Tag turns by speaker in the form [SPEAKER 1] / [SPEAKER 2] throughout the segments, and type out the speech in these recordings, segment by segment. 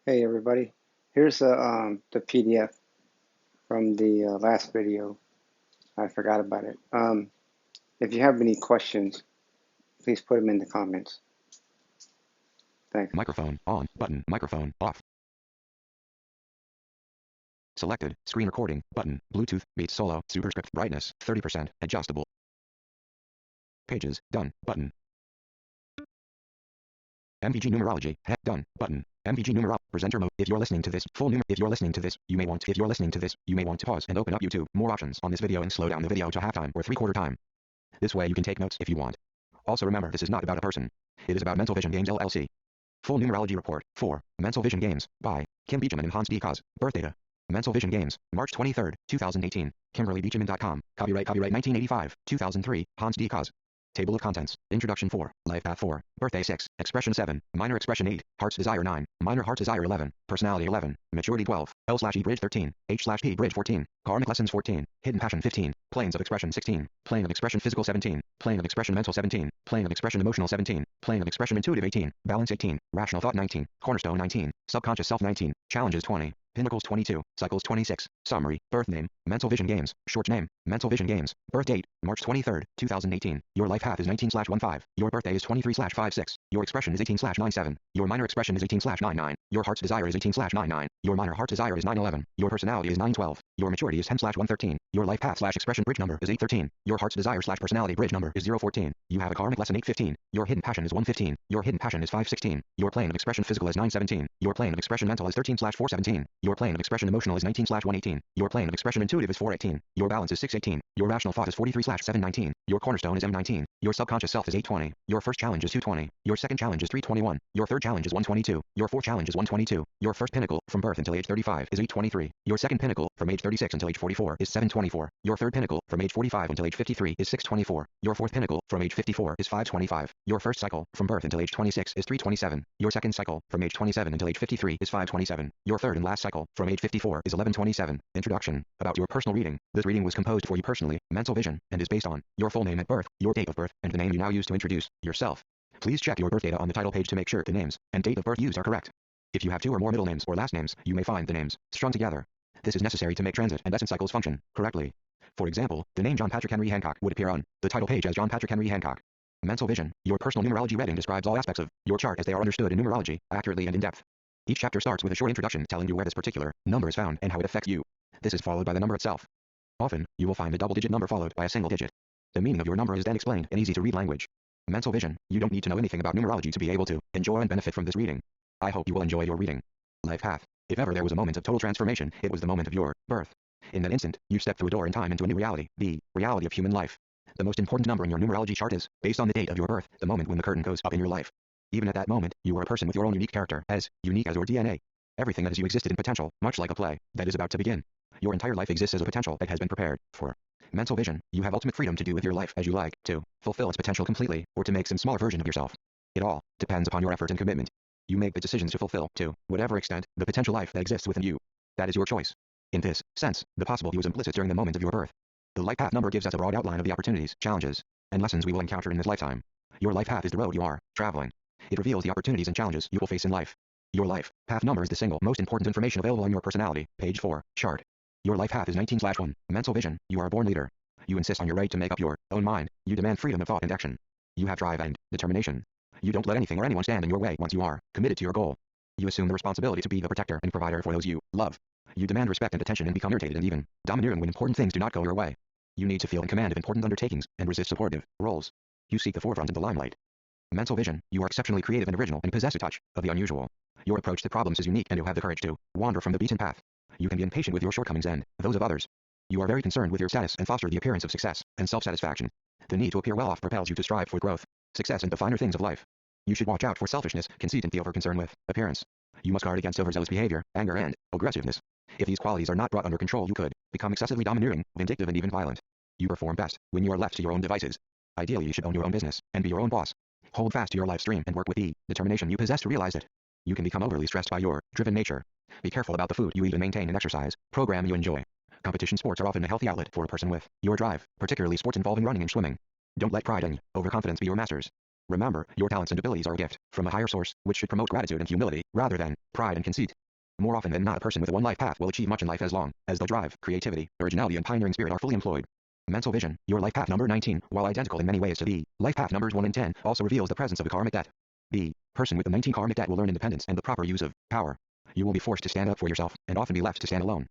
[SPEAKER 1] Hey everybody, here's the PDF from the last video. I forgot about it. If you have any questions, please put them in the comments. Thanks.
[SPEAKER 2] Microphone on button. Microphone off. Selected. Screen recording button. Bluetooth. Beats solo. Superscript. Brightness 30%. Adjustable. Pages. Done button. MVG numerology. Done button. MVG numerology. Presenter mode. If you're listening to this full numer. If you're listening to this, you may want. If you're listening to this, you may want to pause and open up YouTube. More options on this video and slow down the video to halftime or three-quarter time. This way you can take notes if you want. Also remember, this is not about a person. It is about Mental Vision Games LLC. Full numerology report. 4. Mental Vision Games. By Kim Beechamin and Hans D. Kaz. Birth data. Mental Vision Games. March 23, 2018. KimberlyBeechamin.com. Copyright 1985, 2003. Hans D. Kaz. Table of Contents. Introduction 4. Life Path 4. Birthday 6. Expression 7. Minor Expression 8. Heart's Desire 9. Minor Heart Desire 11. Personality 11. Maturity 12. L/E Bridge 13. H/P Bridge 14. Karmic Lessons 14. Hidden Passion 15. Planes of Expression 16. Plane of Expression Physical 17. Plane of Expression Mental 17. Plane of Expression Emotional 17. Plane of Expression Intuitive 18. Balance 18. Rational Thought 19. Cornerstone 19. Subconscious Self 19. Challenges 20. Pinnacles 22. Cycles 26. Summary. Birth name. Mental Vision Games. Short name. Mental Vision Games. Birth date. March 23, 2018. Your life path is 19/15. Your birthday is 23/56. Your expression is 18/97. Your minor expression is 18/99. Your heart's desire is 18/99. Your minor heart desire is 9/11. Your personality is 9/12. Your maturity is 10/113. Your life path/expression bridge number is 813. Your heart's desire/personality bridge number is 014. You have a karmic lesson 815. Your hidden passion is 115. Your hidden passion is 516. Your plane of expression physical is 917. Your plane of expression mental is 13/417. Your plane of expression emotional is 19/118. Your plane of expression intuitive is 418. Your balance is 618. Your rational thought is 43/719. Your cornerstone is M19. Your subconscious self is 820. Your first challenge is 220. Your second challenge is 321. Your third challenge is 122. Your fourth challenge is 122. Your first pinnacle from birth until age 35 is 823. Your second pinnacle from age 36 until age 44 is 724. Your third pinnacle from age 45 until age 53 is 624. Your fourth pinnacle from age 54 is 525. Your first cycle from birth until age 26 is 327. Your second cycle from age 27 until age 53 is 527. Your third and last cycle from age 54 is 1127. Introduction. About your personal reading. This reading was composed for you personally, Mental Vision, and is based on your full name at birth, your date of birth, and the name you now use to introduce yourself. Please check your birth data on the title page to make sure the names and date of birth used are correct. If you have two or more middle names or last names, you may find the names strung together. This is necessary to make transit and essence cycles function correctly. For example, the name John Patrick Henry Hancock would appear on the title page as John Patrick Henry Hancock. Mental Vision. Your personal numerology reading describes all aspects of your chart as they are understood in numerology, accurately and in depth. Each chapter starts with a short introduction telling you where this particular number is found and how it affects you. This is followed by the number itself. Often, you will find a double-digit number followed by a single digit. The meaning of your number is then explained in easy-to-read language. Mental Vision. You don't need to know anything about numerology to be able to enjoy and benefit from this reading. I hope you will enjoy your reading. Life path. If ever there was a moment of total transformation, it was the moment of your birth. In that instant, you step through a door in time into a new reality, the reality of human life. The most important number in your numerology chart is, based on the date of your birth, the moment when the curtain goes up in your life. Even at that moment, you are a person with your own unique character, as unique as your DNA. Everything that is you existed in potential, much like a play that is about to begin. Your entire life exists as a potential that has been prepared for. Mental Vision. You have ultimate freedom to do with your life as you like, to fulfill its potential completely, or to make some smaller version of yourself. It all depends upon your effort and commitment. You make the decisions to fulfill, to whatever extent, the potential life that exists within you. That is your choice. In this sense, the possible you is implicit during the moment of your birth. The life path number gives us a broad outline of the opportunities, challenges, and lessons we will encounter in this lifetime. Your life path is the road you are traveling. It reveals the opportunities and challenges you will face in life. Your life path number is the single most important information available on your personality, page 4, chart. Your life path is 19/1. Mental Vision. You are a born leader. You insist on your right to make up your own mind. You demand freedom of thought and action. You have drive and determination. You don't let anything or anyone stand in your way once you are committed to your goal. You assume the responsibility to be the protector and provider for those you love. You demand respect and attention and become irritated and even domineering when important things do not go your way. You need to feel in command of important undertakings and resist supportive roles. You seek the forefront of the limelight. Mental Vision. You are exceptionally creative and original and possess a touch of the unusual. Your approach to problems is unique and you have the courage to wander from the beaten path. You can be impatient with your shortcomings and those of others. You are very concerned with your status and foster the appearance of success and self-satisfaction. The need to appear well off propels you to strive for growth, success and the finer things of life. You should watch out for selfishness, conceit and the over-concern with appearance. You must guard against overzealous behavior, anger and aggressiveness. If these qualities are not brought under control, you could become excessively domineering, vindictive and even violent. You perform best when you are left to your own devices. Ideally, you should own your own business and be your own boss. Hold fast to your life stream and work with the determination you possess to realize it. You can become overly stressed by your driven nature. Be careful about the food you eat and maintain an exercise program you enjoy. Competition sports are often a healthy outlet for a person with your drive, particularly sports involving running and swimming. Don't let pride and overconfidence be your masters. Remember, your talents and abilities are a gift from a higher source, which should promote gratitude and humility, rather than pride and conceit. More often than not, a person with a one-life path will achieve much in life as long as their drive, creativity, originality, and pioneering spirit are fully employed. Mental vision, your life path number 19, while identical in many ways to the life path numbers 1 and 10, also reveals the presence of a karmic debt. The person with the 19 karmic debt will learn independence and the proper use of power. You will be forced to stand up for yourself, and often be left to stand alone.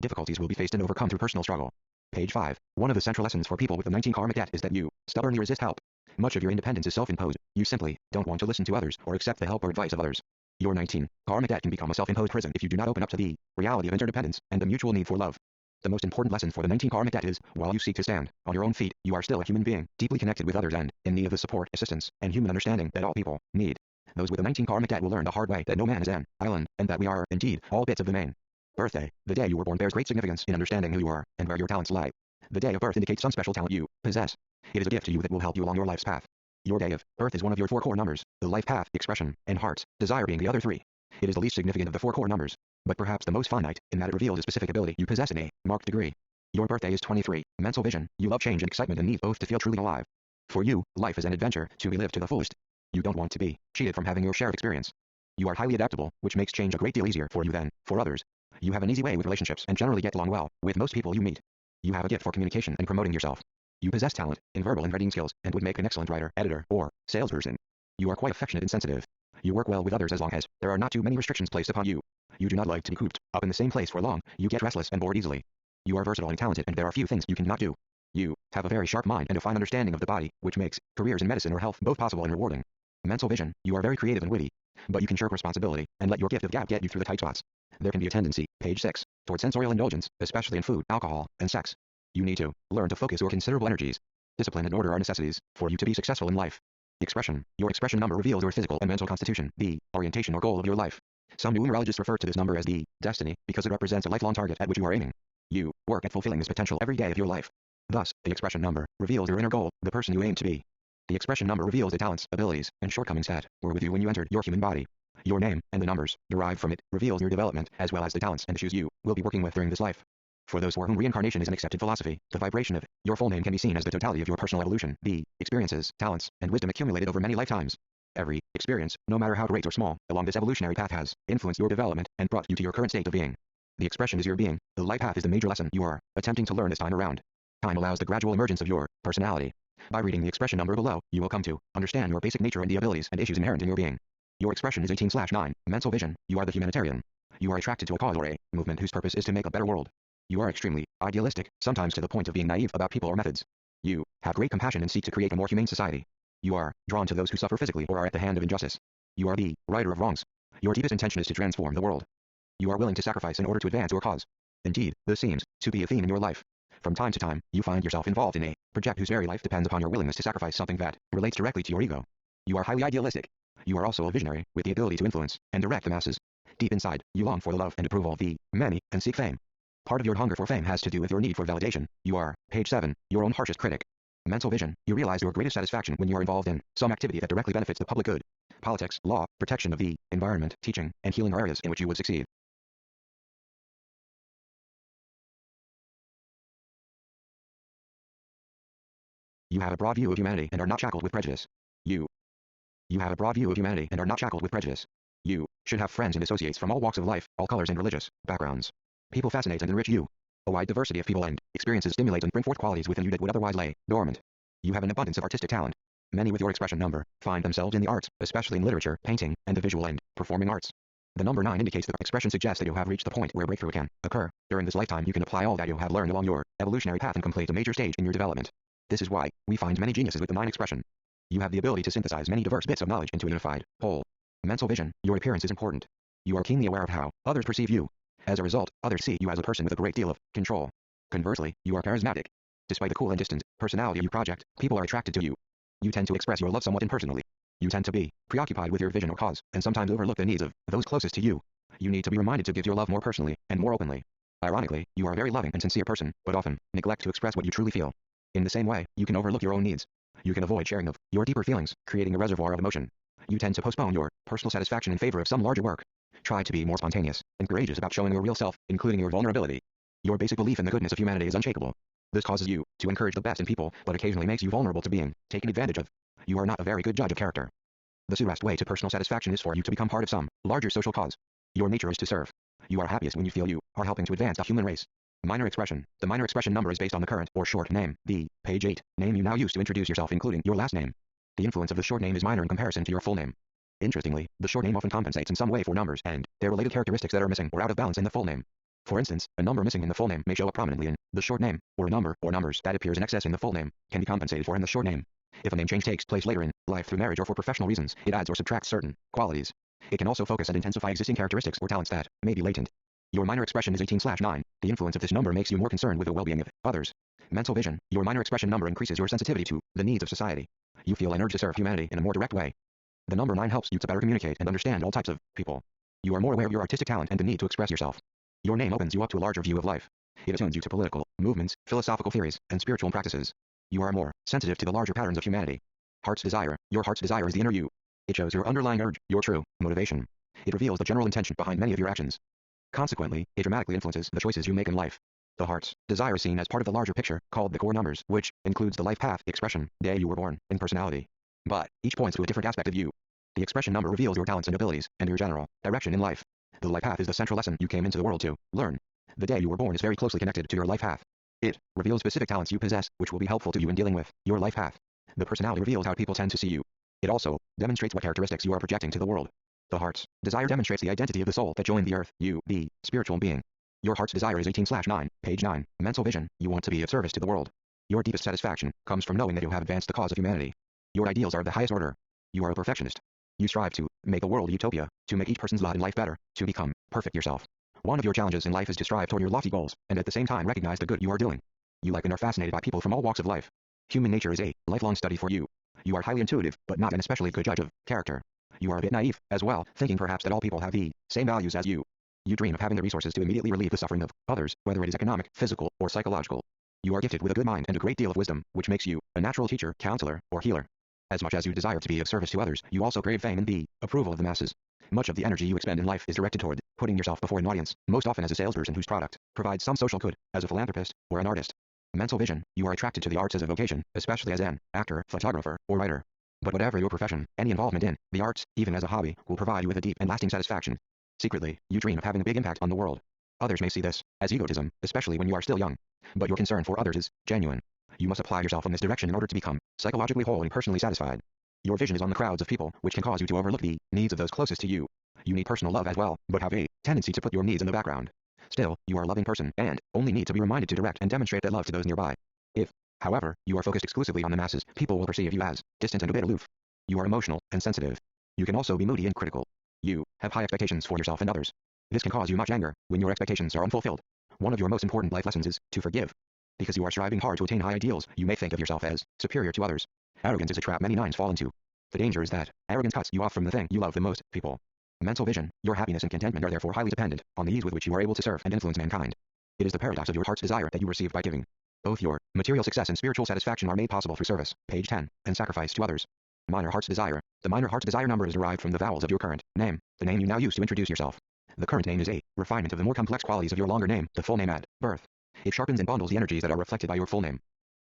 [SPEAKER 2] Difficulties will be faced and overcome through personal struggle. Page 5. One of the central lessons for people with the 19 karmic debt is that you stubbornly resist help. Much of your independence is self-imposed. You simply don't want to listen to others or accept the help or advice of others. Your 19 karmic debt can become a self-imposed prison if you do not open up to the reality of interdependence and the mutual need for love. The most important lesson for the 19 karmic debt is, while you seek to stand on your own feet, you are still a human being, deeply connected with others and in need of the support, assistance, and human understanding that all people need. Those with the 19 karmic debt will learn the hard way that no man is an island, and that we are, indeed, all bits of the main. Birthday. The day you were born bears great significance in understanding who you are and where your talents lie. The day of birth indicates some special talent you possess. It is a gift to you that will help you along your life's path. Your day of birth is one of your 4 core numbers, the life path, expression, and heart's desire being the other 3. It is the least significant of the 4 core numbers, but perhaps the most finite, in that it reveals a specific ability you possess in a marked degree. Your birthday is 23. Mental vision. You love change and excitement and need both to feel truly alive. For you, life is an adventure to be lived to the fullest. You don't want to be cheated from having your share of experience. You are highly adaptable, which makes change a great deal easier for you than for others. You have an easy way with relationships and generally get along well with most people you meet. You have a gift for communication and promoting yourself. You possess talent in verbal and writing skills and would make an excellent writer, editor, or salesperson. You are quite affectionate and sensitive. You work well with others as long as there are not too many restrictions placed upon you. You do not like to be cooped up in the same place for long. You get restless and bored easily. You are versatile and talented, and there are few things you cannot do. You have a very sharp mind and a fine understanding of the body, which makes careers in medicine or health both possible and rewarding. Mental vision. You are very creative and witty, but you can shirk responsibility and let your gift of gab get you through the tight spots. There can be a tendency, page 6, toward sensorial indulgence, especially in food, alcohol, and sex. You need to learn to focus your considerable energies. Discipline and order are necessities for you to be successful in life. Expression. Your expression number reveals your physical and mental constitution, the orientation or goal of your life. Some numerologists refer to this number as the destiny because it represents a lifelong target at which you are aiming. You work at fulfilling this potential every day of your life. Thus, the expression number reveals your inner goal, the person you aim to be. The expression number reveals the talents, abilities, and shortcomings that were with you when you entered your human body. Your name, and the numbers derived from it, reveals your development, as well as the talents and issues you will be working with during this life. For those for whom reincarnation is an accepted philosophy, the vibration of your full name can be seen as the totality of your personal evolution, the experiences, talents, and wisdom accumulated over many lifetimes. Every experience, no matter how great or small, along this evolutionary path has influenced your development and brought you to your current state of being. The expression is your being. The life path is the major lesson you are attempting to learn this time around. Time allows the gradual emergence of your personality. By reading the expression number below, you will come to understand your basic nature and the abilities and issues inherent in your being. Your expression is 18/9. Mental vision. You are the humanitarian. You are attracted to a cause or a movement whose purpose is to make a better world. You are extremely idealistic, sometimes to the point of being naive about people or methods. You have great compassion and seek to create a more humane society. You are drawn to those who suffer physically or are at the hand of injustice. You are the righter of wrongs. Your deepest intention is to transform the world. You are willing to sacrifice in order to advance your cause. Indeed, this seems to be a theme in your life. From time to time, you find yourself involved in a project whose very life depends upon your willingness to sacrifice something that relates directly to your ego. You are highly idealistic. You are also a visionary, with the ability to influence and direct the masses. Deep inside, you long for the love and approval of the many, and seek fame. Part of your hunger for fame has to do with your need for validation. You are, page 7, your own harshest critic. Mental vision. You realize your greatest satisfaction when you are involved in some activity that directly benefits the public good. Politics, law, protection of the environment, teaching, and healing are areas in which you would succeed. You have a broad view of humanity and are not shackled with prejudice. You have a broad view of humanity and are not shackled with prejudice. You should have friends and associates from all walks of life, all colors and religious backgrounds. People fascinate and enrich you. A wide diversity of people and experiences stimulate and bring forth qualities within you that would otherwise lay dormant. You have an abundance of artistic talent. Many with your expression number find themselves in the arts, especially in literature, painting, and the visual and performing arts. The number 9 indicates that expression suggests that you have reached the point where breakthrough can occur. During this lifetime you can apply all that you have learned along your evolutionary path and complete a major stage in your development. This is why we find many geniuses with the 9 expression. You have the ability to synthesize many diverse bits of knowledge into a unified whole. Mental vision. Your appearance is important. You are keenly aware of how others perceive you. As a result, others see you as a person with a great deal of control. Conversely, you are charismatic. Despite the cool and distant personality you project, people are attracted to you. You tend to express your love somewhat impersonally. You tend to be preoccupied with your vision or cause, and sometimes overlook the needs of those closest to you. You need to be reminded to give your love more personally, and more openly. Ironically, you are a very loving and sincere person, but often neglect to express what you truly feel. In the same way, you can overlook your own needs. You can avoid sharing of your deeper feelings, creating a reservoir of emotion. You tend to postpone your personal satisfaction in favor of some larger work. Try to be more spontaneous and courageous about showing your real self, including your vulnerability. Your basic belief in the goodness of humanity is unshakable. This causes you to encourage the best in people, but occasionally makes you vulnerable to being taken advantage of. You are not a very good judge of character. The surest way to personal satisfaction is for you to become part of some larger social cause. Your nature is to serve. You are happiest when you feel you are helping to advance the human race. Minor expression. The minor expression number is based on the current or short name, the page 8 name you now use to introduce yourself, including your last name. The influence of the short name is minor in comparison to your full name. Interestingly, the short name often compensates in some way for numbers and their related characteristics that are missing or out of balance in the full name. For instance, a number missing in the full name may show up prominently in the short name, or a number or numbers that appears in excess in the full name can be compensated for in the short name. If a name change takes place later in life through marriage or for professional reasons, it adds or subtracts certain qualities. It can also focus and intensify existing characteristics or talents that may be latent. Your minor expression is 18/9. The influence of this number makes you more concerned with the well-being of others. Mental vision. Your minor expression number increases your sensitivity to the needs of society. You feel an urge to serve humanity in a more direct way. The number 9 helps you to better communicate and understand all types of people. You are more aware of your artistic talent and the need to express yourself. Your name opens you up to a larger view of life. It attunes you to political movements, philosophical theories, and spiritual practices. You are more sensitive to the larger patterns of humanity. Heart's desire. Your heart's desire is the inner you. It shows your underlying urge, your true motivation. It reveals the general intention behind many of your actions. Consequently, it dramatically influences the choices you make in life. The heart's desire is seen as part of the larger picture, called the core numbers, which includes the life path, expression, day you were born, and personality. But each points to a different aspect of you. The expression number reveals your talents and abilities, and your general direction in life. The life path is the central lesson you came into the world to learn. The day you were born is very closely connected to your life path. It reveals specific talents you possess, which will be helpful to you in dealing with your life path. The personality reveals how people tend to see you. It also demonstrates what characteristics you are projecting to the world. The heart's desire demonstrates the identity of the soul that joined the earth, you, the spiritual being. Your heart's desire is 18/9, page 9, mental vision. You want to be of service to the world. Your deepest satisfaction comes from knowing that you have advanced the cause of humanity. Your ideals are of the highest order. You are a perfectionist. You strive to make the world a utopia, to make each person's lot in life better, to become perfect yourself. One of your challenges in life is to strive toward your lofty goals, and at the same time recognize the good you are doing. You like and are fascinated by people from all walks of life. Human nature is a lifelong study for you. You are highly intuitive, but not an especially good judge of character. You are a bit naive, as well, thinking perhaps that all people have the same values as you. You dream of having the resources to immediately relieve the suffering of others, whether it is economic, physical, or psychological. You are gifted with a good mind and a great deal of wisdom, which makes you a natural teacher, counselor, or healer. As much as you desire to be of service to others, you also crave fame and the approval of the masses. Much of the energy you expend in life is directed toward putting yourself before an audience, most often as a salesperson whose product provides some social good, as a philanthropist, or an artist. Mental vision. You are attracted to the arts as a vocation, especially as an actor, photographer, or writer. But whatever your profession, any involvement in the arts, even as a hobby, will provide you with a deep and lasting satisfaction. Secretly, you dream of having a big impact on the world. Others may see this as egotism, especially when you are still young. But your concern for others is genuine. You must apply yourself in this direction in order to become psychologically whole and personally satisfied. Your vision is on the crowds of people, which can cause you to overlook the needs of those closest to you. You need personal love as well, but have a tendency to put your needs in the background. Still, you are a loving person, and only need to be reminded to direct and demonstrate that love to those nearby. If, however, you are focused exclusively on the masses, people will perceive you as distant and a bit aloof. You are emotional and sensitive. You can also be moody and critical. You have high expectations for yourself and others. This can cause you much anger when your expectations are unfulfilled. One of your most important life lessons is to forgive. Because you are striving hard to attain high ideals, you may think of yourself as superior to others. Arrogance is a trap many nines fall into. The danger is that arrogance cuts you off from the thing you love the most, people. Mental vision. Your happiness and contentment are therefore highly dependent on the ease with which you are able to serve and influence mankind. It is the paradox of your heart's desire that you receive by giving. Both your material success and spiritual satisfaction are made possible through service, page 10, and sacrifice to others. Minor heart's desire. The minor heart's desire number is derived from the vowels of your current name, the name you now use to introduce yourself. The current name is a refinement of the more complex qualities of your longer name, the full name at birth. It sharpens and bundles the energies that are reflected by your full name.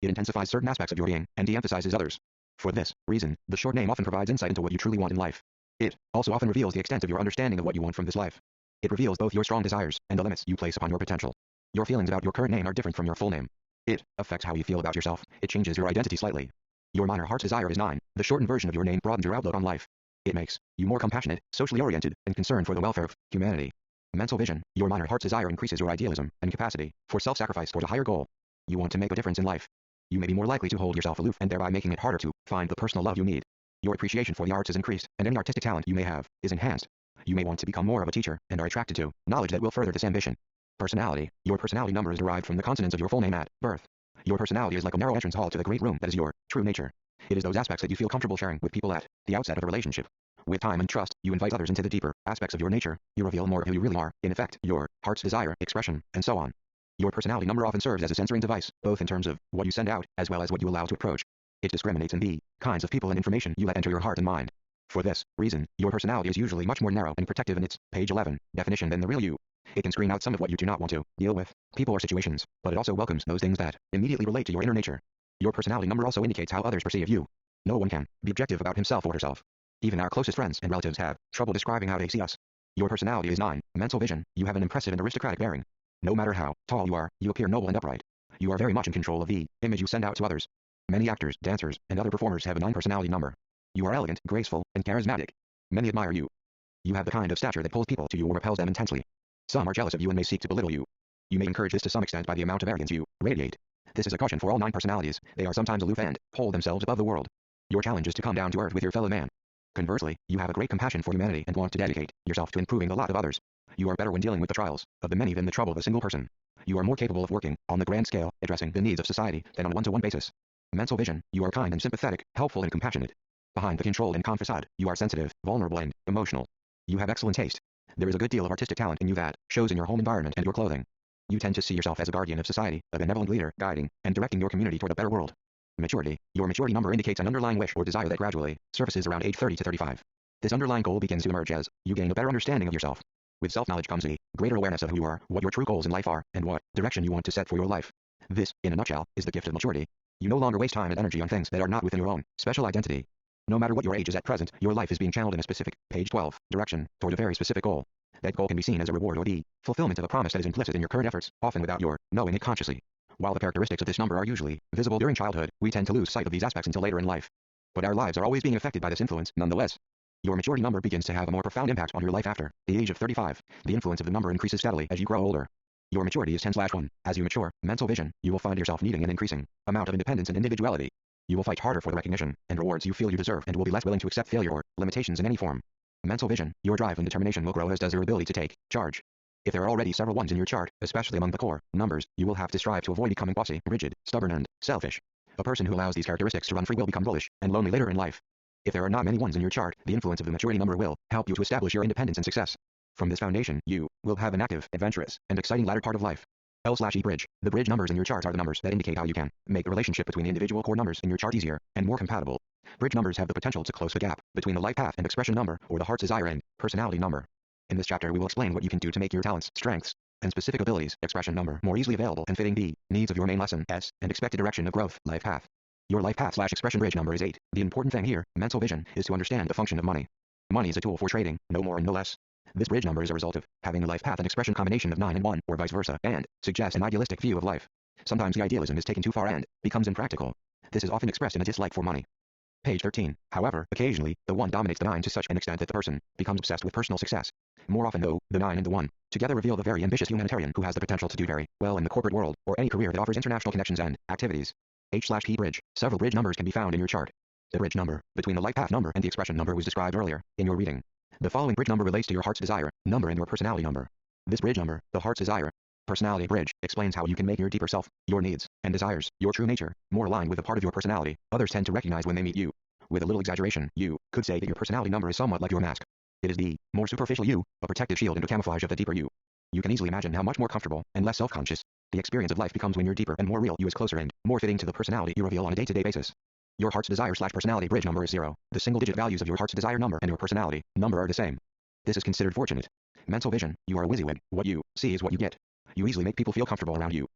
[SPEAKER 2] It intensifies certain aspects of your being and de-emphasizes others. For this reason, the short name often provides insight into what you truly want in life. It also often reveals the extent of your understanding of what you want from this life. It reveals both your strong desires and the limits you place upon your potential. Your feelings about your current name are different from your full name. It affects how you feel about yourself. It changes your identity slightly. Your minor heart's desire is 9. The shortened version of your name broadens your outlook on life. It makes you more compassionate, socially oriented, and concerned for the welfare of humanity. Mental vision. Your minor heart's desire increases your idealism and capacity for self-sacrifice toward a higher goal. You want to make a difference in life. You may be more likely to hold yourself aloof and thereby making it harder to find the personal love you need. Your appreciation for the arts is increased, and any artistic talent you may have is enhanced. You may want to become more of a teacher and are attracted to knowledge that will further this ambition. Personality. Your personality number is derived from the consonants of your full name at birth. Your personality is like a narrow entrance hall to the great room that is your true nature. It is those aspects that you feel comfortable sharing with people at the outset of a relationship. With time and trust, you invite others into the deeper aspects of your nature. You reveal more of who you really are, in effect, your heart's desire, expression, and so on. Your personality number often serves as a censoring device, both in terms of what you send out, as well as what you allow to approach. It discriminates in the kinds of people and information you let enter your heart and mind. For this reason, your personality is usually much more narrow and protective in its, page 11, definition than the real you. It can screen out some of what you do not want to deal with, people or situations, but it also welcomes those things that immediately relate to your inner nature. Your personality number also indicates how others perceive you. No one can be objective about himself or herself. Even our closest friends and relatives have trouble describing how they see us. Your personality is 9. Mental vision. You have an impressive and aristocratic bearing. No matter how tall you are, you appear noble and upright. You are very much in control of the image you send out to others. Many actors, dancers, and other performers have a 9 personality number. You are elegant, graceful, and charismatic. Many admire you. You have the kind of stature that pulls people to you or repels them intensely. Some are jealous of you and may seek to belittle you. You may encourage this to some extent by the amount of arrogance you radiate. This is a caution for all 9 personalities. They are sometimes aloof and hold themselves above the world. Your challenge is to come down to earth with your fellow man. Conversely, you have a great compassion for humanity and want to dedicate yourself to improving the lot of others. You are better when dealing with the trials of the many than the trouble of a single person. You are more capable of working on the grand scale, addressing the needs of society, than on a one-to-one basis. Mental vision. You are kind and sympathetic, helpful and compassionate. Behind the controlled and calm facade, you are sensitive, vulnerable and emotional. You have excellent taste. There is a good deal of artistic talent in you that shows in your home environment and your clothing. You tend to see yourself as a guardian of society, a benevolent leader, guiding and directing your community toward a better world. Maturity. Your maturity number indicates an underlying wish or desire that gradually surfaces around age 30 to 35. This underlying goal begins to emerge as you gain a better understanding of yourself. With self-knowledge comes a greater awareness of who you are, what your true goals in life are, and what direction you want to set for your life. This, in a nutshell, is the gift of maturity. You no longer waste time and energy on things that are not within your own special identity. No matter what your age is at present, your life is being channeled in a specific, page 12, direction, toward a very specific goal. That goal can be seen as a reward or the fulfillment of a promise that is implicit in your current efforts, often without your knowing it consciously. While the characteristics of this number are usually visible during childhood, we tend to lose sight of these aspects until later in life. But our lives are always being affected by this influence, nonetheless. Your maturity number begins to have a more profound impact on your life after the age of 35. The influence of the number increases steadily as you grow older. Your maturity is 10/1. As you mature, mental vision, you will find yourself needing an increasing amount of independence and individuality. You will fight harder for the recognition and rewards you feel you deserve and will be less willing to accept failure or limitations in any form. Mental vision, your drive and determination will grow as does your ability to take charge. If there are already several ones in your chart, especially among the core numbers, you will have to strive to avoid becoming bossy, rigid, stubborn and selfish. A person who allows these characteristics to run free will become bullish and lonely later in life. If there are not many ones in your chart, the influence of the maturity number will help you to establish your independence and success. From this foundation, you will have an active, adventurous, and exciting latter part of life. L/E bridge. The bridge numbers in your chart are the numbers that indicate how you can make the relationship between the individual core numbers in your chart easier and more compatible. Bridge numbers have the potential to close the gap between the life path and expression number, or the heart's desire and personality number. In this chapter we will explain what you can do to make your talents, strengths, and specific abilities, expression number, more easily available and fitting the needs of your main lesson, S, and expected direction of growth, life path. Your life path/expression bridge number is 8. The important thing here, mental vision, is to understand the function of money. Money is a tool for trading, no more and no less. This bridge number is a result of having the life path and expression combination of 9 and 1, or vice versa, and suggests an idealistic view of life. Sometimes the idealism is taken too far and becomes impractical. This is often expressed in a dislike for money. Page 13. However, occasionally, the 1 dominates the 9 to such an extent that the person becomes obsessed with personal success. More often though, the 9 and the 1 together reveal the very ambitious humanitarian who has the potential to do very well in the corporate world, or any career that offers international connections and activities. H/P bridge. Several bridge numbers can be found in your chart. The bridge number between the life path number and the expression number was described earlier in your reading. The following bridge number relates to your heart's desire number and your personality number. This bridge number, the heart's desire personality bridge, explains how you can make your deeper self, your needs and desires, your true nature, more aligned with a part of your personality others tend to recognize when they meet you. With a little exaggeration, you could say that your personality number is somewhat like your mask. It is the more superficial you, a protective shield and a camouflage of the deeper you. You can easily imagine how much more comfortable and less self-conscious the experience of life becomes when your deeper and more real you is closer and more fitting to the personality you reveal on a day-to-day basis. Your heart's desire/personality bridge number is 0. The single-digit values of your heart's desire number and your personality number are the same. This is considered fortunate. Mental vision, you are a WYSIWYG. What you see is what you get. You easily make people feel comfortable around you.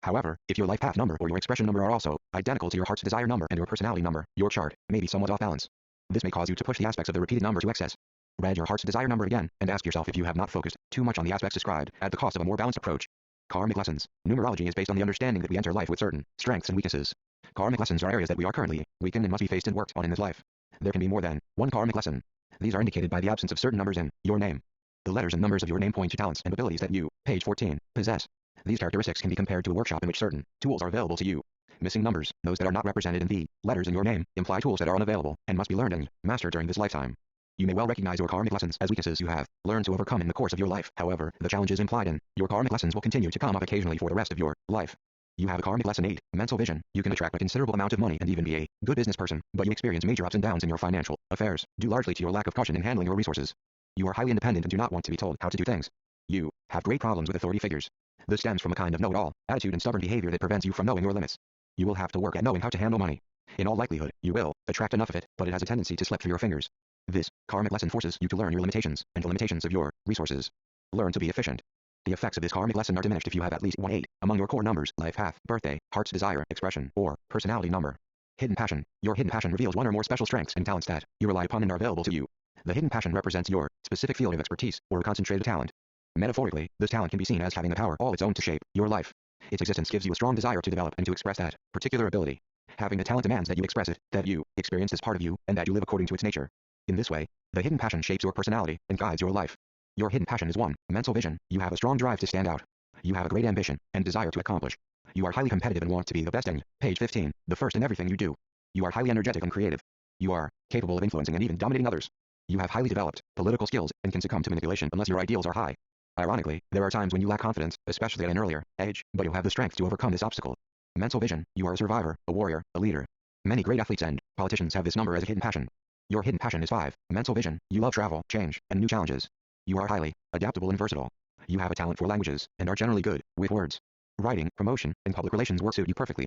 [SPEAKER 2] However, if your life path number or your expression number are also identical to your heart's desire number and your personality number, your chart may be somewhat off balance. This may cause you to push the aspects of the repeated number to excess. Read your heart's desire number again, and ask yourself if you have not focused too much on the aspects described at the cost of a more balanced approach. Karmic lessons. Numerology is based on the understanding that we enter life with certain strengths and weaknesses. Karmic lessons are areas that we are currently weakened and must be faced and worked on in this life. There can be more than one karmic lesson. These are indicated by the absence of certain numbers in your name. The letters and numbers of your name point to talents and abilities that you, page 14, possess. These characteristics can be compared to a workshop in which certain tools are available to you. Missing numbers, those that are not represented in the letters in your name, imply tools that are unavailable and must be learned and mastered during this lifetime. You may well recognize your karmic lessons as weaknesses you have learned to overcome in the course of your life. However, the challenges implied in your karmic lessons will continue to come up occasionally for the rest of your life. You have a karmic lesson 8, mental vision. You can attract a considerable amount of money and even be a good business person, but you experience major ups and downs in your financial affairs, due largely to your lack of caution in handling your resources. You are highly independent and do not want to be told how to do things. You have great problems with authority figures. This stems from a kind of know-it-all attitude and stubborn behavior that prevents you from knowing your limits. You will have to work at knowing how to handle money. In all likelihood, you will attract enough of it, but it has a tendency to slip through your fingers. This karmic lesson forces you to learn your limitations and the limitations of your resources. Learn to be efficient. The effects of this karmic lesson are diminished if you have at least 1 8 among your core numbers, life path, birthday, heart's desire, expression, or personality number. Hidden passion. Your hidden passion reveals one or more special strengths and talents that you rely upon and are available to you. The hidden passion represents your specific field of expertise or concentrated talent. Metaphorically, this talent can be seen as having a power all its own to shape your life. Its existence gives you a strong desire to develop and to express that particular ability. Having the talent demands that you express it, that you experience this part of you, and that you live according to its nature. In this way, the hidden passion shapes your personality and guides your life. Your hidden passion is 1. Mental vision. You have a strong drive to stand out. You have a great ambition and desire to accomplish. You are highly competitive and want to be the best and, page 15, the first in everything you do. You are highly energetic and creative. You are capable of influencing and even dominating others. You have highly developed political skills and can succumb to manipulation unless your ideals are high. Ironically, there are times when you lack confidence, especially at an earlier age, but you'll have the strength to overcome this obstacle. Mental vision. You are a survivor, a warrior, a leader. Many great athletes and politicians have this number as a hidden passion. Your hidden passion is 5. Mental vision. You love travel, change, and new challenges. You are highly adaptable and versatile. You have a talent for languages and are generally good with words. Writing, promotion, and public relations work suit you perfectly.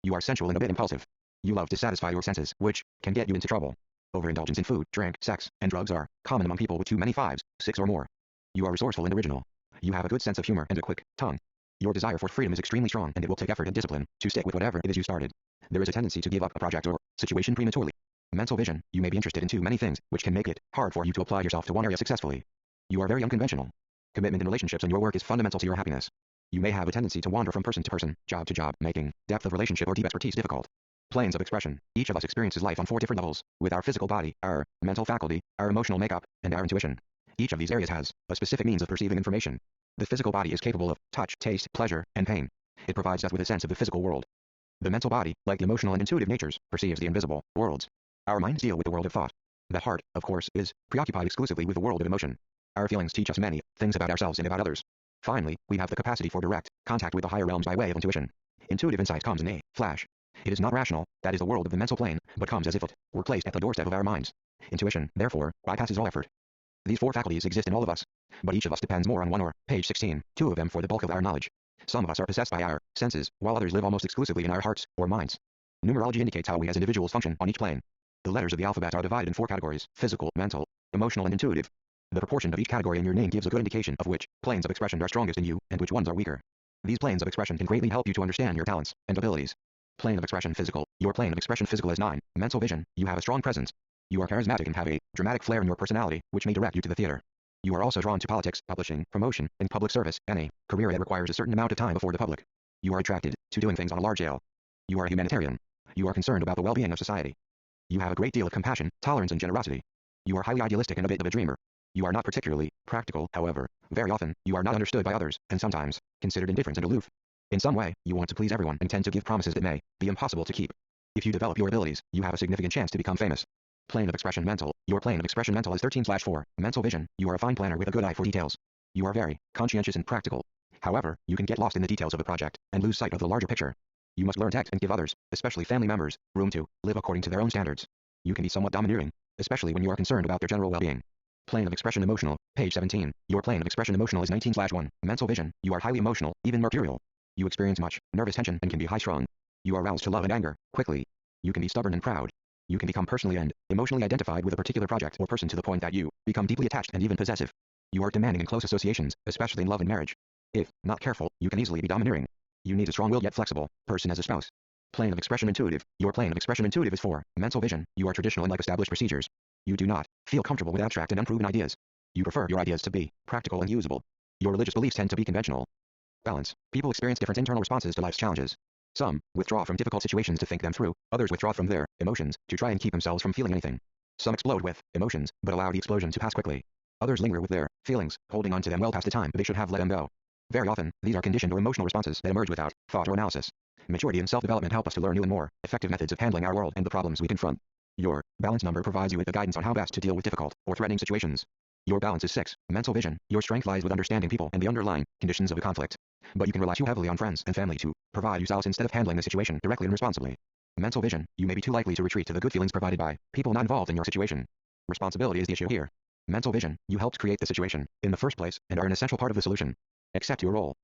[SPEAKER 2] You are sensual and a bit impulsive. You love to satisfy your senses, which can get you into trouble. Overindulgence in food, drink, sex, and drugs are common among people with too many 5s, 6 or more. You are resourceful and original. You have a good sense of humor and a quick tongue. Your desire for freedom is extremely strong and it will take effort and discipline to stick with whatever it is you started. There is a tendency to give up a project or situation prematurely. Mental vision. You may be interested in too many things, which can make it hard for you to apply yourself to one area successfully. You are very unconventional. Commitment in relationships and your work is fundamental to your happiness. You may have a tendency to wander from person to person, job to job, making depth of relationship or deep expertise difficult. Planes of expression. Each of us experiences life on 4 different levels, with our physical body, our mental faculty, our emotional makeup, and our intuition. Each of these areas has a specific means of perceiving information. The physical body is capable of touch, taste, pleasure, and pain. It provides us with a sense of the physical world. The mental body, like the emotional and intuitive natures, perceives the invisible worlds. Our minds deal with the world of thought. The heart, of course, is preoccupied exclusively with the world of emotion. Our feelings teach us many things about ourselves and about others. Finally, we have the capacity for direct contact with the higher realms by way of intuition. Intuitive insight comes in a flash. It is not rational, that is the world of the mental plane, but comes as if it were placed at the doorstep of our minds. Intuition, therefore, bypasses all effort. These 4 faculties exist in all of us, but each of us depends more on one or, page 16, 2 of them for the bulk of our knowledge. Some of us are possessed by our senses, while others live almost exclusively in our hearts or minds. Numerology indicates how we as individuals function on each plane. The letters of the alphabet are divided in 4 categories: physical, mental, emotional, and intuitive. The proportion of each category in your name gives a good indication of which planes of expression are strongest in you and which ones are weaker. These planes of expression can greatly help you to understand your talents and abilities. Plane of expression physical. Your plane of expression physical is 9. Mental vision. You have a strong presence. You are charismatic and have a dramatic flair in your personality, which may direct you to the theater. You are also drawn to politics, publishing, promotion, and public service, and a career that requires a certain amount of time before the public. You are attracted to doing things on a large scale. You are a humanitarian. You are concerned about the well-being of society. You have a great deal of compassion, tolerance, and generosity. You are highly idealistic and a bit of a dreamer. You are not particularly practical, however. Very often, you are not understood by others, and sometimes considered indifferent and aloof. In some way, you want to please everyone and tend to give promises that may be impossible to keep. If you develop your abilities, you have a significant chance to become famous. Plane of expression mental. Your plane of expression mental is 13/4. Mental vision. You are a fine planner with a good eye for details. You are very conscientious and practical. However, you can get lost in the details of a project and lose sight of the larger picture. You must learn tact and give others, especially family members, room to live according to their own standards. You can be somewhat domineering, especially when you are concerned about their general well-being. Plane of expression emotional. Page 17. Your plane of expression emotional is 19/1. Mental vision. You are highly emotional, even mercurial. You experience much nervous tension and can be high-strung. You are roused to love and anger quickly. You can be stubborn and proud. You can become personally and emotionally identified with a particular project or person to the point that you become deeply attached and even possessive. You are demanding in close associations, especially in love and marriage. If not careful, you can easily be domineering. You need a strong-willed yet flexible person as a spouse. Plane of expression intuitive. Your plane of expression intuitive is 4. Mental vision. You are traditional and like established procedures. You do not feel comfortable with abstract and unproven ideas. You prefer your ideas to be practical and usable. Your religious beliefs tend to be conventional. Balance. People experience different internal responses to life's challenges. Some withdraw from difficult situations to think them through, others withdraw from their emotions to try and keep themselves from feeling anything. Some explode with emotions, but allow the explosion to pass quickly. Others linger with their feelings, holding on to them well past the time they should have let them go. Very often, these are conditioned or emotional responses that emerge without thought or analysis. Maturity and self-development help us to learn new and more effective methods of handling our world and the problems we confront. Your balance number provides you with the guidance on how best to deal with difficult or threatening situations. Your balance is 6. Mental vision. Your strength lies with understanding people and the underlying conditions of a conflict. But you can rely too heavily on friends and family to provide you solace instead of handling the situation directly and responsibly. Mental vision. You may be too likely to retreat to the good feelings provided by people not involved in your situation. Responsibility is the issue here. Mental vision. You helped create the situation in the first place and are an essential part of the solution. Accept your role.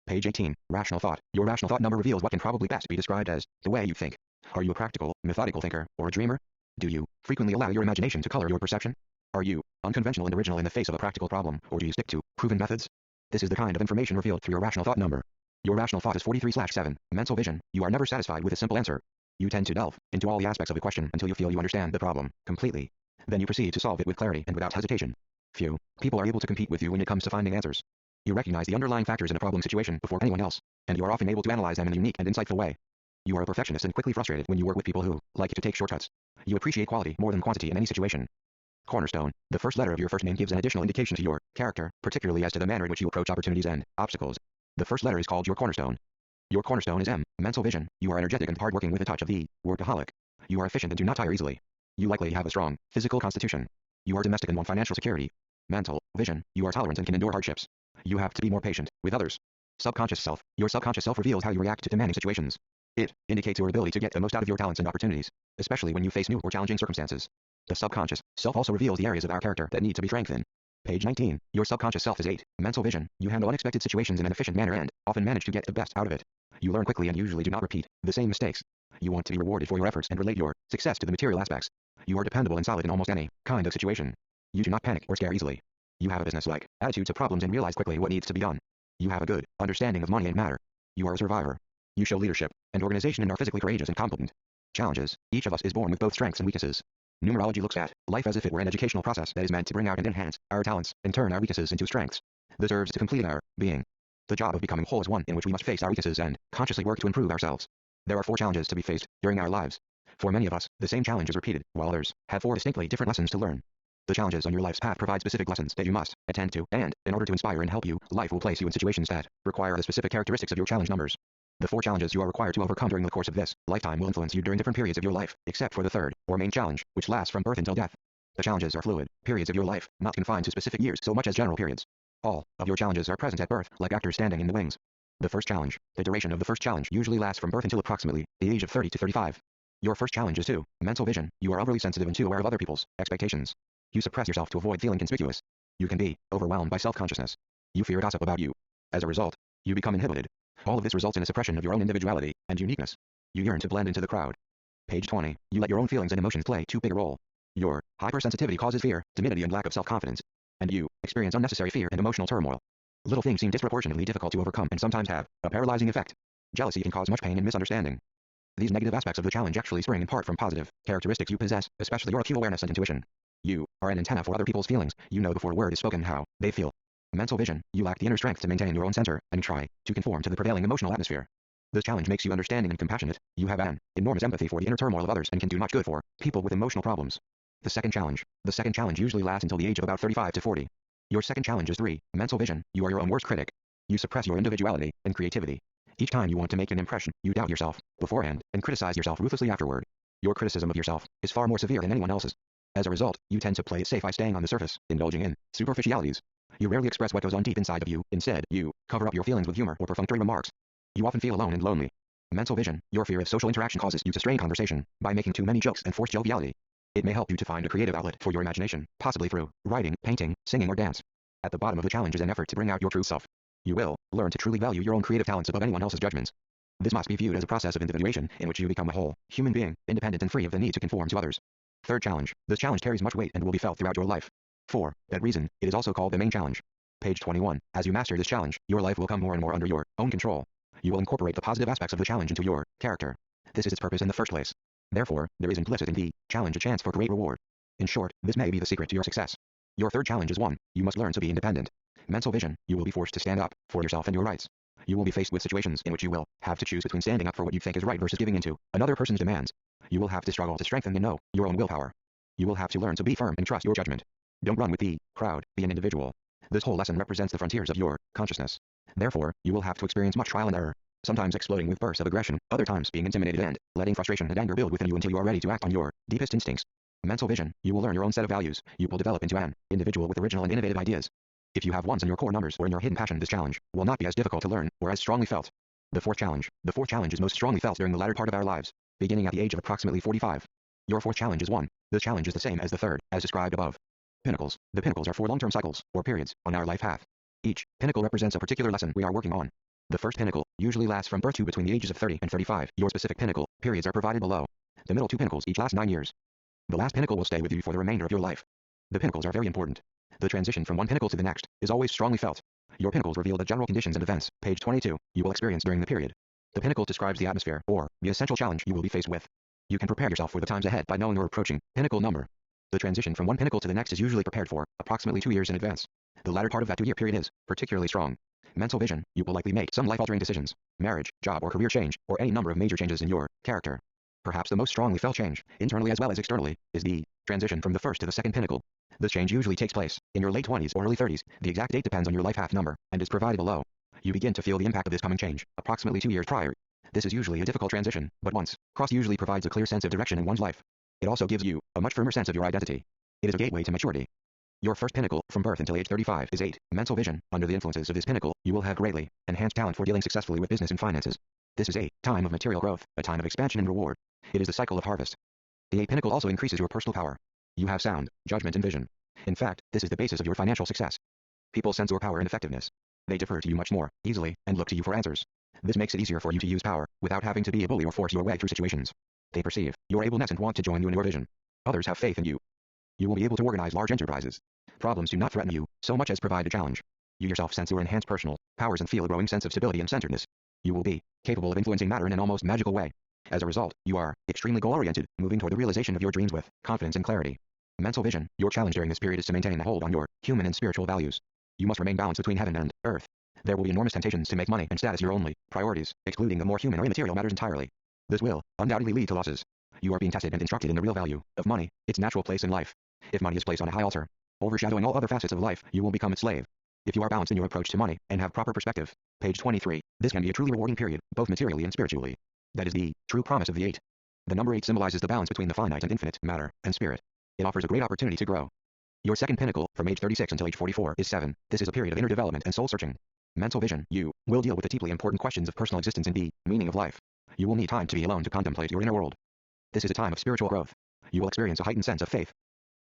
[SPEAKER 2] Page 18. Rational thought. Your rational thought number reveals what can probably best be described as the way you think. Are you a practical, methodical thinker, or a dreamer? Do you frequently allow your imagination to color your perception? Are you unconventional and original in the face of a practical problem, or do you stick to proven methods? This is the kind of information revealed through your rational thought number. Your rational thought is 43/7. Mental vision. You are never satisfied with a simple answer. You tend to delve into all the aspects of a question until you feel you understand the problem completely. Then you proceed to solve it with clarity and without hesitation. Few people are able to compete with you when it comes to finding answers. You recognize the underlying factors in a problem situation before anyone else, and you are often able to analyze them in a unique and insightful way. You are a perfectionist and quickly frustrated when you work with people who like to take shortcuts. You appreciate quality more than quantity in any situation. Cornerstone. The first letter of your first name gives an additional indication to your character, particularly as to the manner in which you approach opportunities and obstacles. The first letter is called your cornerstone. Your cornerstone is M. Mental vision. You are energetic and hardworking with a touch of the workaholic. You are efficient and do not tire easily. You likely have a strong physical constitution. You are domestic and want financial security. Mental vision. You are tolerant and can endure hardships. You have to be more patient with others. Subconscious self. Your subconscious self reveals how you react to demanding situations. It indicates your ability to get the most out of your talents and opportunities, especially when you face new or challenging circumstances. The subconscious self also reveals the areas of our character that need to be strengthened. Page 19. Your subconscious self is 8. Mental vision. You handle unexpected situations in an efficient manner and often manage to get the best out of it. You learn quickly and usually do not repeat the same mistakes. You want to be rewarded for your efforts and relate your success to the material aspects. You are dependable and solid in almost any kind of situation. You do not panic or scare easily. You have a business-like attitude to problems and realize quickly what needs to be done. You have a good understanding of money and matter. You are a survivor. You show leadership and organization and are physically courageous and competent. Challenges. Each of us is born with both strengths and weaknesses. Numerology looks at life as if it were an educational process that is meant to bring out and enhance our talents and turn our weaknesses into strengths. This serves to complete our being. The job of becoming whole is one in which we must face our weaknesses and consciously work to improve ourselves. There are 4 challenges to be faced during our lives. For many of us, the same challenge is repeated, while others have 4 distinctly different lessons to learn. The challenges on your life's path provide specific lessons that you must attend to, and in order to inspire and help you, life will place you in situations that require the specific characteristics of your challenge numbers. The 4 challenges you are required to overcome during the course of this lifetime will influence you during different periods of your life, except for the third, or main challenge, which lasts from birth until death. The challenges are fluid periods of your life, not confined to specific years so much as general periods. All of your challenges are present at birth, like actors standing in the wings. The first challenge. The duration of the first challenge usually lasts from birth until approximately the age of 30 to 35. Your first challenge is 2. Mental vision. You are overly sensitive and too aware of other people's expectations. You suppress yourself to avoid feeling conspicuous. You can be overwhelmed by self-consciousness. You fear gossip about you. As a result, you become inhibited. All of this results in a suppression of your own individuality and uniqueness. You yearn to blend into the crowd. Page 20. You let your own feelings and emotions play too big a role. Your hypersensitivity causes fear, timidity and lack of self-confidence. And you experience unnecessary fear and emotional turmoil. Little things seem disproportionately difficult to overcome and sometimes have a paralyzing effect. Jealousy can cause much pain and misunderstanding. These negative aspects of the challenge actually spring in part from positive characteristics you possess, especially your acute awareness and intuition. You are an antenna for other people's feelings. You know before a word is spoken how they feel. Mental vision. You lack the inner strength to maintain your own center and try to conform to the prevailing emotional atmosphere. This challenge makes you understanding and compassionate. You have an enormous empathy for the inner turmoil of others and can do much good for people with emotional problems. The second challenge. The second challenge usually lasts until the age of about 35 to 40. Your second challenge is 3. Mental vision. You are your own worst critic. You suppress your individuality and creativity. Each time you want to make an impression, you doubt yourself beforehand and criticize yourself ruthlessly afterward. Your criticism of yourself is far more severe than anyone else's. As a result, you tend to play it safe by staying on the surface, indulging in superficialities. You rarely express what goes on deep inside of you. Instead, you cover up your feelings with humor or perfunctory remarks. You often feel alone and lonely. Mental vision. Your fear of social interaction causes you to strain conversation by making too many jokes and force joviality. It may help you to find a creative outlet for your imagination, possibly through writing, painting, singing or dance. At the bottom of the challenge is an effort to bring out your true self. You will learn to truly value your own creative talents above anyone else's judgments. This must be viewed as a process of individuation in which you become a whole human being, independent and free of the need to conform to others. Third challenge. This challenge carries much weight and will be felt throughout your life. For that reason, it is also called the main challenge. Page 21. As you master this challenge, your life will come more and more under your own control. You will incorporate the positive aspects of the challenge into your character. This is its purpose in the first place. Therefore, there is implicit in the challenge a chance for great reward. In short, this may be the secret to your success. Your third challenge is 1. You must learn to be independent. Mental vision. You will be forced to stand up for yourself and your rights. You will be faced with situations in which you will have to choose between standing up for what you think is right versus giving in to another person's demands. You will have to struggle to strengthen and know your own willpower. You will have to learn to be firm and trust your judgment. Don't run with the crowd, be an individual. This whole lesson represents the frontiers of your consciousness. Therefore, you will have to experience much trial and error, sometimes exploding with bursts of aggression, other times being intimidated and letting frustration and anger build within you until you are ready to act on your deepest instincts. Mental vision. You will learn your own set of values. You will develop into an individual with original and innovative ideas. If you have ones in your core numbers or in your hidden passion, this challenge will not be as difficult to learn or as strongly felt. The fourth challenge. The fourth challenge is most strongly felt during the latter part of our lives, beginning at the age of approximately 45. Your fourth challenge is 1. This challenge is the same as the third, as described above. Pinnacles. The pinnacles are 4 long-term cycles, or periods, on our life path. Each pinnacle represents a particular lesson we are working on. The first pinnacle usually lasts from birth to between the ages of 30 and 35. Your specific pinnacle periods are provided below. The middle 2 pinnacles each last 9 years. The last pinnacle will stay with you for the remainder of your life. The pinnacles are very important. The transition from one pinnacle to the next is always strongly felt. Your pinnacles reveal the general conditions and events, page 22, you will experience during the period. The pinnacle describes the atmosphere, or the essential challenge you will be faced with. You can prepare yourself for the times ahead by knowing your approaching pinnacle number. The transition from one pinnacle to the next is usually prepared for approximately 2 years in advance. The latter part of that 2-year period is particularly strong. Mental vision, you will likely make some life-altering decisions, marriage, job or career change, or any number of major changes in your character. Perhaps the most strongly felt change, internally as well as externally, is the transition from the first to the second pinnacle. This change usually takes place in your late 20s or early 30s. The exact date depends on your life path number and is provided below. You begin to feel the impact of this coming change approximately 2 years prior. This is usually a difficult transition, but once crossed usually provides a clear sense of direction in one's life. It also gives you a much firmer sense of your identity. It is a gateway to maturity. Your first pinnacle, from birth until age 35, is 8. Mental vision. Under the influences of this pinnacle, you will have greatly enhanced talent for dealing successfully with business and finances. This is a time of material growth, a time of expansion and reward. It is the cycle of harvest. The 8 pinnacle also increases your personal power. You have sound judgment and vision. In fact, this is the basis of your financial success. People sense your power and effectiveness. They defer to you much more easily and look to you for answers. This makes it easier for you to use power without having to be a bully or force your way through situations. They perceive your ableness and want to join you in your vision. Others have faith in you. You will be able to organize large enterprises. Problems do not threaten you so much as provide a challenge. You yourself sense your enhanced personal powers and feel a growing sense of stability and centeredness. You will be capable of influencing matter in an almost magical way. As a result, you are extremely goal-oriented, moving toward the realization of your dreams with confidence and clarity. Mental vision. Your challenge during this period is to maintain a hold on your human and spiritual values. You must remain balanced between heaven and earth. There will be enormous temptations to make money and status your only priorities, excluding the more human or immaterial matters entirely. This will undoubtedly lead to losses. You are being tested and instructed in the real value of money, its natural place in life. If money is placed on a high altar, overshadowing all other facets of life, you will become its slave. If you are balanced in your approach to money and have proper perspective, page 23, this can be a truly rewarding period, both materially and spiritually. That is the true promise of the 8. The number 8 symbolizes the balance between the finite and infinite matter and spirit. It offers a great opportunity to grow. Your second pinnacle, from age 36 until age 44, is 7. This is a period of inner development and soul searching. Mental vision. You will deal with the deeply important questions of personal existence and the meaning of life. You will need time to be alone to contemplate your inner world. This is a time of spiritual growth. You will experience a heightened sense of faith.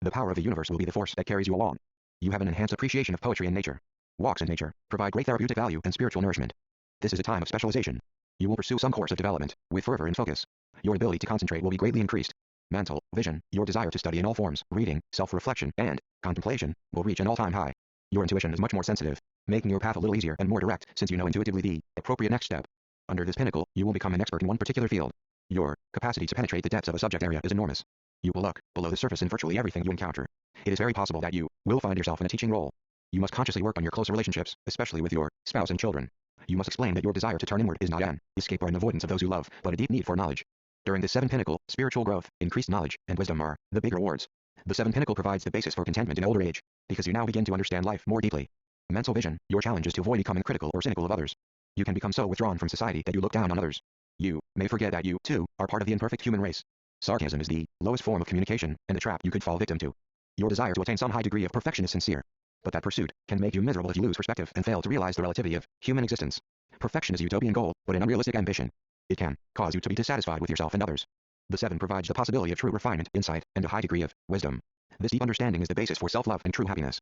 [SPEAKER 2] The power of the universe will be the force that carries you along. You have an enhanced appreciation of poetry and nature. Walks in nature provide great therapeutic value and spiritual nourishment. This is a time of specialization. You will pursue some course of development with fervor and focus. Your ability to concentrate will be greatly increased. Mental vision. Your desire to study in all forms, reading, self-reflection, and contemplation, will reach an all-time high. Your intuition is much more sensitive, making your path a little easier and more direct since you know intuitively the appropriate next step. Under this pinnacle, you will become an expert in one particular field. Your capacity to penetrate the depths of a subject area is enormous. You will look below the surface in virtually everything you encounter. It is very possible that you will find yourself in a teaching role. You must consciously work on your close relationships, especially with your spouse and children. You must explain that your desire to turn inward is not an escape or an avoidance of those you love, but a deep need for knowledge. During this 7 pinnacle, spiritual growth, increased knowledge, and wisdom are the big rewards. The 7 pinnacle provides the basis for contentment in older age, because you now begin to understand life more deeply. Mental vision. Your challenge is to avoid becoming critical or cynical of others. You can become so withdrawn from society that you look down on others. You may forget that you, too, are part of the imperfect human race. Sarcasm is the lowest form of communication and a trap you could fall victim to. Your desire to attain some high degree of perfection is sincere, but that pursuit can make you miserable if you lose perspective and fail to realize the relativity of human existence. Perfection is a utopian goal, but an unrealistic ambition. It can cause you to be dissatisfied with yourself and others. The 7 provides the possibility of true refinement, insight, and a high degree of wisdom. This deep understanding is the basis for self-love and true happiness.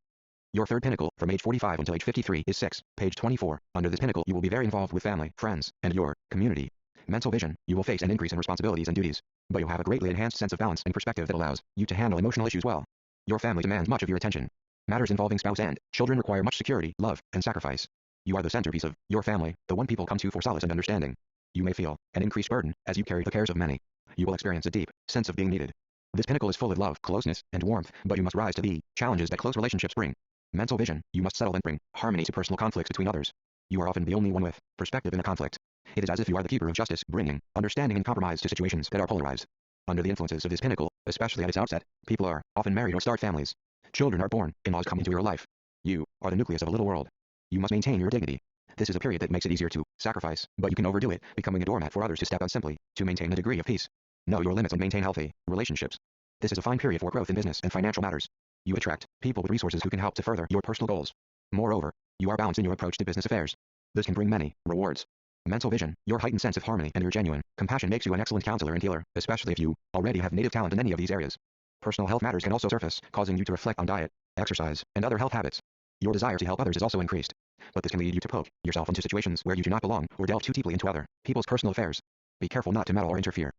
[SPEAKER 2] Your third pinnacle, from age 45 until age 53, is 6. Page 24. Under this pinnacle, you will be very involved with family, friends, and your community. Mental vision. You will face an increase in responsibilities and duties, but you'll have a greatly enhanced sense of balance and perspective that allows you to handle emotional issues well. Your family demands much of your attention. Matters involving spouse and children require much security, love, and sacrifice. You are the centerpiece of your family, the one people come to for solace and understanding. You may feel an increased burden as you carry the cares of many. You will experience a deep sense of being needed. This pinnacle is full of love, closeness, and warmth, but you must rise to the challenges that close relationships bring. Mental vision. You must settle and bring harmony to personal conflicts between others. You are often the only one with perspective in a conflict. It is as if you are the keeper of justice, bringing understanding and compromise to situations that are polarized. Under the influences of this pinnacle, especially at its outset, people are often married or start families. Children are born, in-laws come into your life. You are the nucleus of a little world. You must maintain your dignity. This is a period that makes it easier to sacrifice, but you can overdo it, becoming a doormat for others to step on simply to maintain a degree of peace. Know your limits and maintain healthy relationships. This is a fine period for growth in business and financial matters. You attract people with resources who can help to further your personal goals. Moreover, you are balanced in your approach to business affairs. This can bring many rewards. Mental vision. Your heightened sense of harmony and your genuine compassion makes you an excellent counselor and healer, especially if you already have native talent in any of these areas. Personal health matters can also surface, causing you to reflect on diet, exercise, and other health habits. Your desire to help others is also increased, but this can lead you to poke yourself into situations where you do not belong or delve too deeply into other people's personal affairs. Be careful not to meddle or interfere.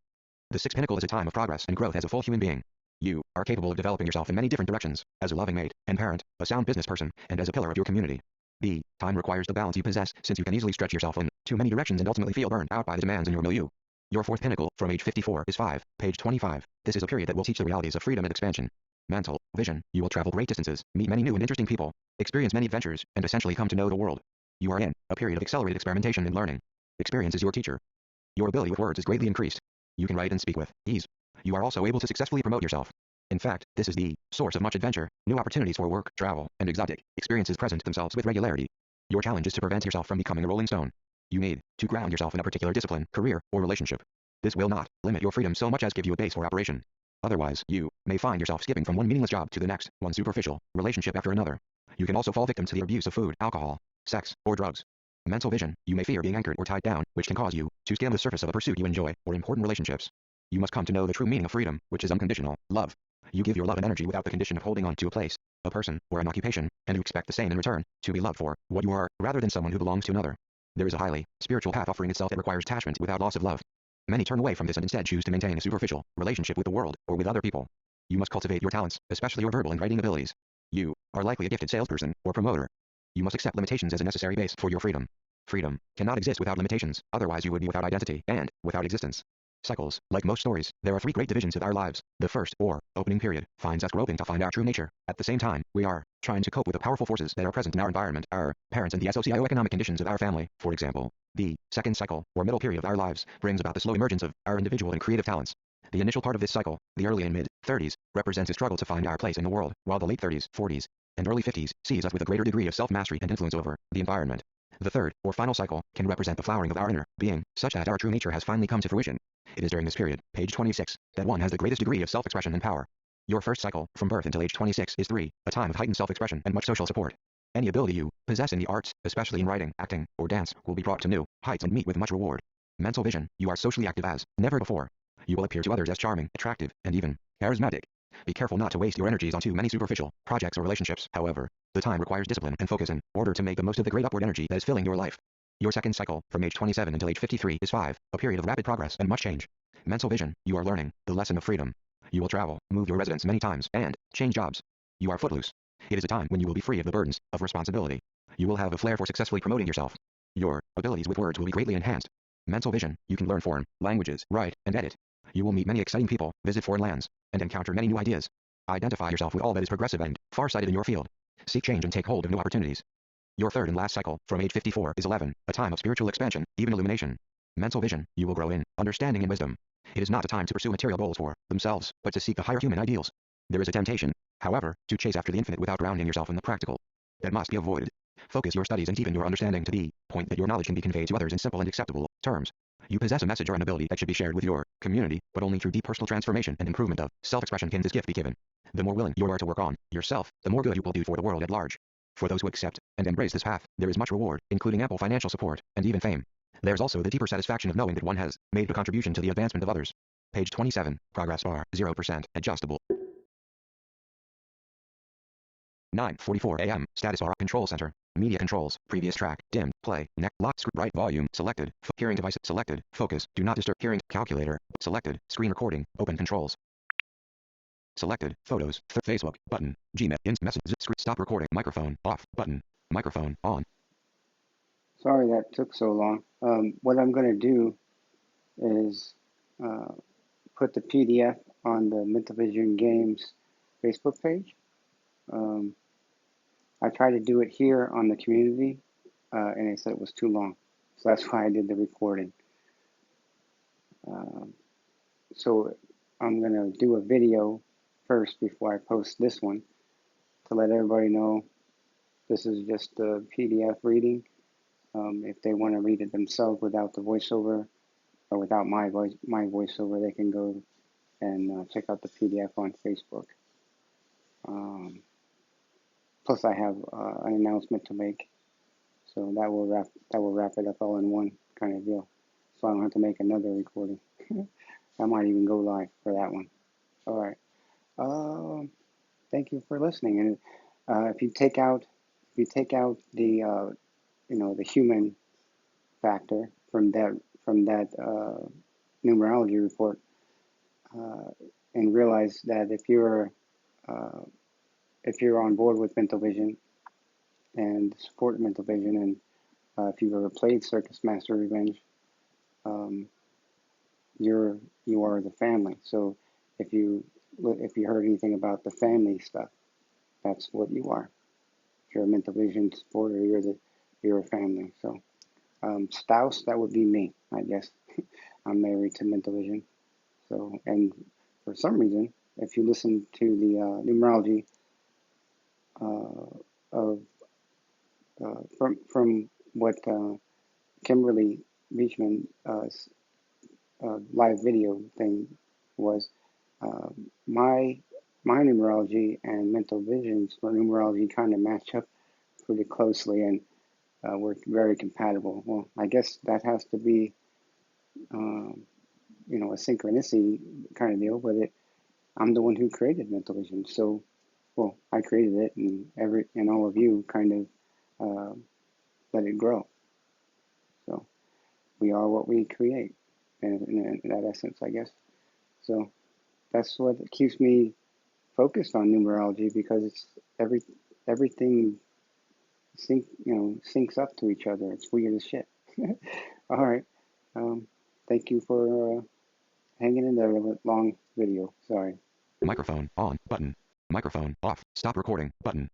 [SPEAKER 2] The 6th pinnacle is a time of progress and growth as a full human being. You are capable of developing yourself in many different directions, as a loving mate and parent, a sound business person, and as a pillar of your community. The time requires the balance you possess, since you can easily stretch yourself in too many directions and ultimately feel burned out by the demands in your milieu. Your fourth pinnacle, from age 54, is 5, page 25. This is a period that will teach the realities of freedom and expansion. Mental vision. You will travel great distances, meet many new and interesting people, experience many adventures, and essentially come to know the world. You are in a period of accelerated experimentation and learning. Experience is your teacher. Your ability with words is greatly increased. You can write and speak with ease. You are also able to successfully promote yourself. In fact, this is the source of much adventure, new opportunities for work, travel, and exotic experiences present themselves with regularity. Your challenge is to prevent yourself from becoming a rolling stone. You need to ground yourself in a particular discipline, career, or relationship. This will not limit your freedom so much as give you a base for operation. Otherwise, you may find yourself skipping from one meaningless job to the next, one superficial relationship after another. You can also fall victim to the abuse of food, alcohol, sex, or drugs. Mental vision. You may fear being anchored or tied down, which can cause you to skim the surface of a pursuit you enjoy, or important relationships. You must come to know the true meaning of freedom, which is unconditional love. You give your love and energy without the condition of holding on to a place, a person, or an occupation, and you expect the same in return, to be loved for what you are, rather than someone who belongs to another. There is a highly spiritual path offering itself that requires attachment without loss of love. Many turn away from this and instead choose to maintain a superficial relationship with the world, or with other people. You must cultivate your talents, especially your verbal and writing abilities. You are likely a gifted salesperson, or promoter. You must accept limitations as a necessary base for your freedom. Freedom cannot exist without limitations, otherwise you would be without identity, and without existence. Cycles. Like most stories, there are three great divisions of our lives. The first, or opening period, finds us groping to find our true nature. At the same time, we are trying to cope with the powerful forces that are present in our environment, our parents, and the socio-economic conditions of our family. For example, the second cycle, or middle period of our lives, brings about the slow emergence of our individual and creative talents. The initial part of this cycle, the early and mid-30s, represents a struggle to find our place in the world, while the late 30s, 40s, and early 50s sees us with a greater degree of self-mastery and influence over the environment. The third, or final cycle, can represent the flowering of our inner being, such that our true nature has finally come to fruition. It is during this period, page 26, that one has the greatest degree of self-expression and power. Your first cycle, from birth until age 26, is 3, a time of heightened self-expression and much social support. Any ability you possess in the arts, especially in writing, acting, or dance, will be brought to new heights and meet with much reward. Mental vision. You are socially active as never before. You will appear to others as charming, attractive, and even charismatic. Be careful not to waste your energies on too many superficial projects or relationships, however. The time requires discipline and focus in order to make the most of the great upward energy that is filling your life. Your second cycle, from age 27 until age 53, is 5, a period of rapid progress and much change. Mental vision. You are learning the lesson of freedom. You will travel, move your residence many times, and change jobs. You are footloose. It is a time when you will be free of the burdens of responsibility. You will have a flair for successfully promoting yourself. Your abilities with words will be greatly enhanced. Mental vision. You can learn foreign languages, write, and edit. You will meet many exciting people, visit foreign lands, and encounter many new ideas. Identify yourself with all that is progressive and far-sighted in your field. Seek change and take hold of new opportunities. Your third and last cycle, from age 54, is 11, a time of spiritual expansion, even illumination. Mental vision. You will grow in understanding and wisdom. It is not a time to pursue material goals for themselves, but to seek the higher human ideals. There is a temptation, however, to chase after the infinite without grounding yourself in the practical. That must be avoided. Focus your studies and deepen your understanding to the point that your knowledge can be conveyed to others in simple and acceptable terms. You possess a message or an ability that should be shared with your community, but only through deep personal transformation and improvement of self-expression can this gift be given. The more willing you are to work on yourself, the more good you will do for the world at large. For those who accept and embrace this path, there is much reward, including ample financial support, and even fame. There's also the deeper satisfaction of knowing that one has made a contribution to the advancement of others. Page 27, progress bar, 0%, adjustable. 9:44 a.m. Status bar, control center. Media controls, previous track, dimmed, play, next, lock, right, volume, selected, hearing device, selected, focus, do not disturb, hearing, calculator, selected, screen recording, open controls. Selected, photos, Facebook, button, Gmail, message, stop recording, microphone, off, button, microphone, on.
[SPEAKER 1] Sorry that took so long. What I'm going to do is uh, put the PDF on the Mental Vision Games Facebook page. I tried to do it here on the community, and they said it was too long. So that's why I did the recording. So I'm going to do a video first before I post this one to let everybody know this is just a PDF reading. If they want to read it themselves without the voiceover or without my voiceover, they can go and check out the PDF on Facebook. Plus, I have an announcement to make, so that will wrap it up all in one kind of deal. So I don't have to make another recording. I might even go live for that one. All right. Thank you for listening. And if you take out the the human factor from that numerology report, and realize that uh, if you're on board with mental vision and support mental vision, If you've ever played Circus Master Revenge, um, you are the family. So if you if you heard anything about the family stuff, that's what you are. If you're a mental vision supporter, you're a family. So spouse, that would be me, I guess. I'm married to mental vision. So, and for some reason, if you listen to the numerology uh, of from what Kimberly Beachman live video thing was, uh, my my numerology and mental visions for numerology kind of match up pretty closely, and we're very compatible. Well, I guess that has to be um, a synchronicity kind of deal, but I'm the one who created mental vision, so well, I created it, and all of you kind of let it grow. So we are what we create, in that essence, I guess. So that's what keeps me focused on numerology because it's everything syncs up to each other. It's weird as shit. All right. Um, thank you for hanging in there with a long video. Sorry.
[SPEAKER 2] Microphone on button. Microphone off. Stop recording button.